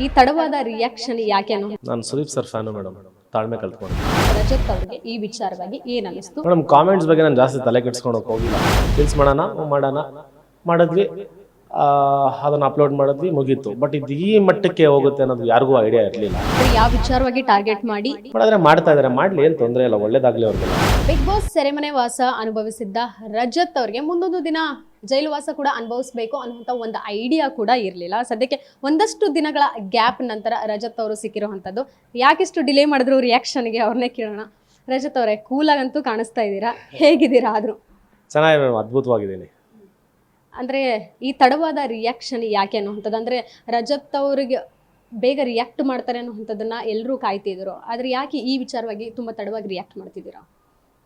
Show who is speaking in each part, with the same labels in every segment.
Speaker 1: ಈ ತಡವಾದ ರಿಯಾಕ್ಷನ್ ಯಾಕೆ ಅನ್ನೋ
Speaker 2: ನಾನು ಸುದೀಪ್ ಸರ್ ಫ್ಯಾನು ಮೇಡಮ್, ತಾಳ್ಮೆ ಕಲ್ತ್ಕೊಂಡು.
Speaker 1: ರಜತ್ ಅವರಿಗೆ ಈ ವಿಚಾರವಾಗಿ ಏನ್ ಅನಿಸ್ತು?
Speaker 2: ಮೇಡಮ್ ಕಾಮೆಂಟ್ಸ್ ಬಗ್ಗೆ ನಾನು ಜಾಸ್ತಿ ತಲೆ ಕೆಡ್ಸ್ಕೊಳಕ್ಕೆ ಹೋಗಿಲ್ಲ. ರೀಲ್ಸ್ ಮಾಡಿದ್ವಿ, ಅದನ್ನು ಅಪ್ಲೋಡ್ ಮಾಡಿದ್ವಿ, ಮುಗೀತು. ಬಟ್ ಇದು ಈ ಮಟ್ಟಕ್ಕೆ ಹೋಗುತ್ತೆ ಅನ್ನೋದು ಯಾರಿಗೂ ಐಡಿಯಾ ಇರಲಿಲ್ಲ.
Speaker 1: ಯಾವ ವಿಚಾರವಾಗಿ ಟಾರ್ಗೆಟ್ ಮಾಡಿ
Speaker 2: ಮಾಡಿದ್ರೆ ಮಾಡ್ತಾ ಇದ್ದಾರೆ, ಮಾಡ್ಲಿ, ಏನು ತೊಂದರೆ ಇಲ್ಲ, ಒಳ್ಳೇದಾಗ್ಲಿ ಅವ್ರಿಗೆ.
Speaker 1: ಬಿಗ್ ಬಾಸ್ ಸೆರೆಮನೆ ವಾಸ ಅನುಭವಿಸಿದ್ದ ರಜತ್ ಅವರಿಗೆ ಮುಂದೊಂದು ದಿನ ಜೈಲು ವಾಸ ಕೂಡ ಅನುಭವಿಸಬೇಕು ಅನ್ನುವಂಥ ಒಂದು ಐಡಿಯಾ ಕೂಡ ಇರಲಿಲ್ಲ. ಸದ್ಯಕ್ಕೆ ಒಂದಷ್ಟು ದಿನಗಳ ಗ್ಯಾಪ್ ನಂತರ ರಜತ್ ಅವರು ಸಿಕ್ಕಿರುವಂಥದ್ದು. ಯಾಕಿಷ್ಟು ಡಿಲೇ ಮಾಡಿದ್ರು ರಿಯಾಕ್ಷನ್ಗೆ ಅವ್ರನ್ನೇ ಕೇಳೋಣ. ರಜತ್ ಅವರೇ, ಕೂಲಾಗಂತೂ ಕಾಣಿಸ್ತಾ ಇದ್ದೀರಾ, ಹೇಗಿದ್ದೀರಾ? ಆದರೂ
Speaker 2: ಚೆನ್ನಾಗಿದೆ ಮೇಡಮ್, ಅದ್ಭುತವಾಗಿದ್ದೀನಿ.
Speaker 1: ಅಂದರೆ ಈ ತಡವಾದ ರಿಯಾಕ್ಷನ್ ಯಾಕೆ ಅನ್ನುವಂಥದ್ದು, ಅಂದರೆ ರಜತ್ ಅವರಿಗೆ ಬೇಗ ರಿಯಾಕ್ಟ್ ಮಾಡ್ತಾರೆ ಅನ್ನುವಂಥದ್ದನ್ನು ಎಲ್ಲರೂ ಕಾಯ್ತಿದ್ರು. ಆದರೆ ಯಾಕೆ ಈ ವಿಚಾರವಾಗಿ ತುಂಬ ತಡವಾಗಿ ರಿಯಾಕ್ಟ್ ಮಾಡ್ತಿದ್ದೀರಾ?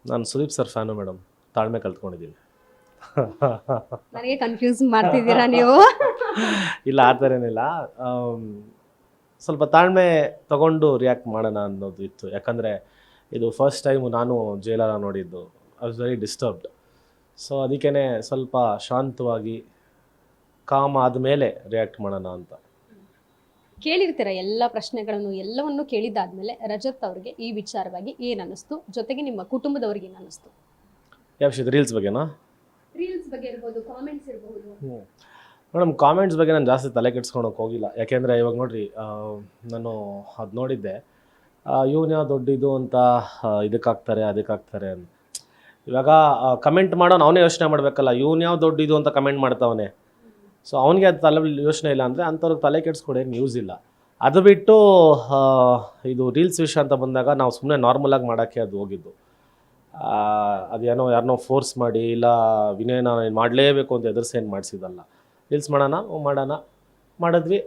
Speaker 2: ನಾನು ಸುದೀಪ್ ಸರ್ ಫ್ಯಾನು ಮೇಡಮ್, ತಾಳ್ಮೆ ಕಲ್ತ್ಕೊಂಡಿದ್ದೀನಿ.
Speaker 1: ನನಗೆ ಕನ್ಫ್ಯೂಸ್ ಮಾಡ್ತಿದ್ದೀರಾ ನೀವು?
Speaker 2: ಇಲ್ಲ, ಆ ಥರ ಏನಿಲ್ಲ. ಸ್ವಲ್ಪ ತಾಳ್ಮೆ ತಗೊಂಡು ರಿಯಾಕ್ಟ್ ಮಾಡೋಣ ಅನ್ನೋದು ಇತ್ತು. ಯಾಕಂದರೆ ಇದು ಫಸ್ಟ್ ಟೈಮು ನಾನು ಜೈಲರ ನೋಡಿದ್ದು. I was very disturbed. So ಅದಕ್ಕೇ ಸ್ವಲ್ಪ ಶಾಂತವಾಗಿ ಕಾಮ್ ಆದಮೇಲೆ ರಿಯಾಕ್ಟ್ ಮಾಡೋಣ ಅಂತ.
Speaker 1: ಕೇಳಿರ್ತೀರ ಎಲ್ಲ ಪ್ರಶ್ನೆಗಳನ್ನು ಎಲ್ಲವನ್ನು ಕೇಳಿದ್ದಾದ್ಮೇಲೆ ರಜತ್ ಅವರಿಗೆ ಈ ವಿಚಾರವಾಗಿ ಏನು ಅನ್ನಿಸ್ತು, ಜೊತೆಗೆ ನಿಮ್ಮ ಕುಟುಂಬದವ್ರಿಗೆ ಏನು ಅನ್ನಿಸ್ತು?
Speaker 2: ಯಾವ ವಿಷಯದ? ರೀಲ್ಸ್ ಬಗ್ಗೆನಾ?
Speaker 1: ರೀಲ್ಸ್ ಬಗ್ಗೆ ಇರ್ಬೋದು, ಕಾಮೆಂಟ್ಸ್ ಇರ್ಬೋದು.
Speaker 2: ಮೇಡಮ್ ಕಾಮೆಂಟ್ಸ್ ಬಗ್ಗೆ ನಾನು ಜಾಸ್ತಿ ತಲೆ ಕೆಡ್ಸ್ಕೊಳಕ್ಕೆ ಹೋಗಿಲ್ಲ. ಯಾಕೆಂದರೆ ಇವಾಗ ನೋಡಿರಿ, ನಾನು ಅದು ನೋಡಿದ್ದೆ, ಇವನು ಯಾವ ದೊಡ್ಡದು ಅಂತ ಇದಕ್ಕಾಗ್ತಾರೆ ಅದಕ್ಕಾಗ್ತಾರೆ ಅಂತ. ಇವಾಗ ಕಮೆಂಟ್ ಮಾಡೋನು ಅವನೇ ಯೋಚನೆ ಮಾಡಬೇಕಲ್ಲ, ಇವನು ಯಾವ ದೊಡ್ಡದು ಅಂತ ಕಮೆಂಟ್ ಮಾಡ್ತಾವನೆ. ಸೊ ಅವನಿಗೆ ಅದು ತಲೆ ಯೋಚನೆ ಇಲ್ಲ ಅಂದರೆ ಅಂಥವ್ರಿಗೆ ತಲೆ ಕೆಡ್ಸ್ಕೊಡೇನು ಯೂಸ್ ಇಲ್ಲ. ಅದು ಬಿಟ್ಟು ಇದು ರೀಲ್ಸ್ ವಿಷಯ ಅಂತ ಬಂದಾಗ ನಾವು ಸುಮ್ಮನೆ ನಾರ್ಮಲಾಗಿ ಮಾಡೋಕ್ಕೆ ಅದು ಹೋಗಿದ್ದು. ಅದೇನೋ ಯಾರನ್ನೋ ಫೋರ್ಸ್ ಮಾಡಿ ಇಲ್ಲ ವಿನಯನ ಮಾಡಲೇಬೇಕು ಅಂತ ಎದುರಿಸಿ ಏನು ಮಾಡಿಸಿದಲ್ಲ. ರೀಲ್ಸ್ ಮಾಡಿದ್ವಿ,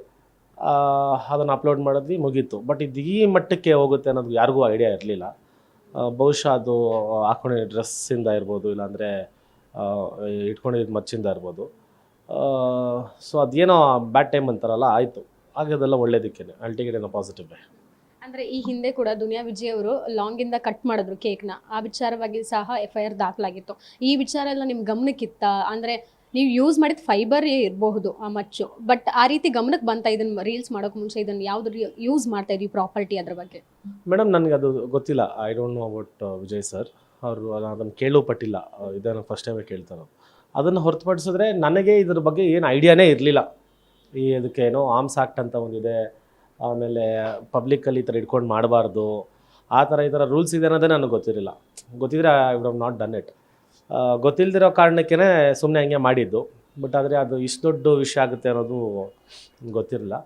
Speaker 2: ಅದನ್ನು ಅಪ್ಲೋಡ್ ಮಾಡಿದ್ವಿ, ಮುಗೀತು. ಬಟ್ ಇದು ಈ ಮಟ್ಟಕ್ಕೆ ಹೋಗುತ್ತೆ ಅನ್ನೋದು ಯಾರಿಗೂ ಐಡಿಯಾ ಇರಲಿಲ್ಲ. ಬಹುಶಃ ಅದು ಹಾಕೊಂಡಿದ್ದ ಡ್ರೆಸ್ಸಿಂದ ಇರ್ಬೋದು, ಇಲ್ಲಾಂದರೆ ಇಟ್ಕೊಂಡಿದ್ದು ಮಚ್ಚಿಂದ ಇರ್ಬೋದು. ಸೊ ಅದೇನೋ ಬ್ಯಾಡ್ ಟೈಮ್ ಅಂತಾರಲ್ಲ, ಆಯಿತು, ಹಾಗೆದೆಲ್ಲ ಒಳ್ಳೇದಕ್ಕೇನೆ. ಅಲ್ಟಿಗೇಟ್ ಏನೋ ಪಾಸಿಟಿವ್.
Speaker 1: ಅಂದರೆ ಈ ಹಿಂದೆ ಕೂಡ ದುನಿಯಾ ವಿಜಯ್ ಅವರು ಲಾಂಗಿಂದ ಕಟ್ ಮಾಡಿದ್ರು ಕೇಕ್ನ. ಆ ವಿಚಾರವಾಗಿ ಸಹ FIR ದಾಖಲಾಗಿತ್ತು. ಈ ವಿಚಾರ ಎಲ್ಲ ನಿಮ್ಮ ಗಮನಕ್ಕಿತ್ತ? ಅಂದರೆ ನೀವು ಯೂಸ್ ಮಾಡಿದ ಫೈಬರ್ ಇರಬಹುದು ಆ ಮಚ್ಚು, ಬಟ್ ಆ ರೀತಿ ಗಮನಕ್ಕೆ ಬಂತ ಇದನ್ನು ರೀಲ್ಸ್ ಮಾಡೋಕೆ ಮುಂಚೆ ಇದನ್ನು ಯಾವುದು ಯೂಸ್ ಮಾಡ್ತಾ ಇದ್ವಿ ಪ್ರಾಪರ್ಟಿ ಅದ್ರ ಬಗ್ಗೆ?
Speaker 2: ಮೇಡಮ್ ನನಗೆ ಅದು ಗೊತ್ತಿಲ್ಲ. I don't know about Vijay sir. ಅವರು ಅದನ್ನು ಕೇಳೂ ಪಟ್ಟಿಲ್ಲ, ಇದನ್ನು ಫಸ್ಟ್ ಟೈಮೇ ಕೇಳ್ತಾರೋ. ಅದನ್ನು ಹೊರತುಪಡಿಸಿದ್ರೆ ನನಗೆ ಇದ್ರ ಬಗ್ಗೆ ಏನು ಐಡಿಯಾನೇ ಇರಲಿಲ್ಲ. ಅದಕ್ಕೆ ಏನೋ ಆರ್ಮ್ಸ್ ಆ್ಯಕ್ಟ್ ಅಂತ ಒಂದಿದೆ, ಆಮೇಲೆ ಪಬ್ಲಿಕ್ಕಲ್ಲಿ ಈ ಥರ ಇಟ್ಕೊಂಡು ಮಾಡಬಾರ್ದು, ಈ ಥರ ರೂಲ್ಸ್ ಇದೆ ಅನ್ನೋದೇ ನನಗೆ ಗೊತ್ತಿರಲಿಲ್ಲ. ಗೊತ್ತಿದ್ರೆ I would have not done it. ಗೊತ್ತಿಲ್ಲದಿರೋ ಕಾರಣಕ್ಕೇ ಸುಮ್ಮನೆ ಹಂಗೆ ಮಾಡಿದ್ದು. ಬಟ್ ಆದರೆ ಅದು ಇಷ್ಟು ದೊಡ್ಡ ವಿಷಯ ಆಗುತ್ತೆ ಅನ್ನೋದು ಗೊತ್ತಿರಲಿಲ್ಲ.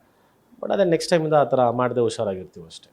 Speaker 2: ಬಟ್ ಅದೇ ನೆಕ್ಸ್ಟ್ ಟೈಮಿಂದ ಆ ಥರ ಮಾಡದೆ ಹುಷಾರಾಗಿರ್ತೀವಿ ಅಷ್ಟೇ.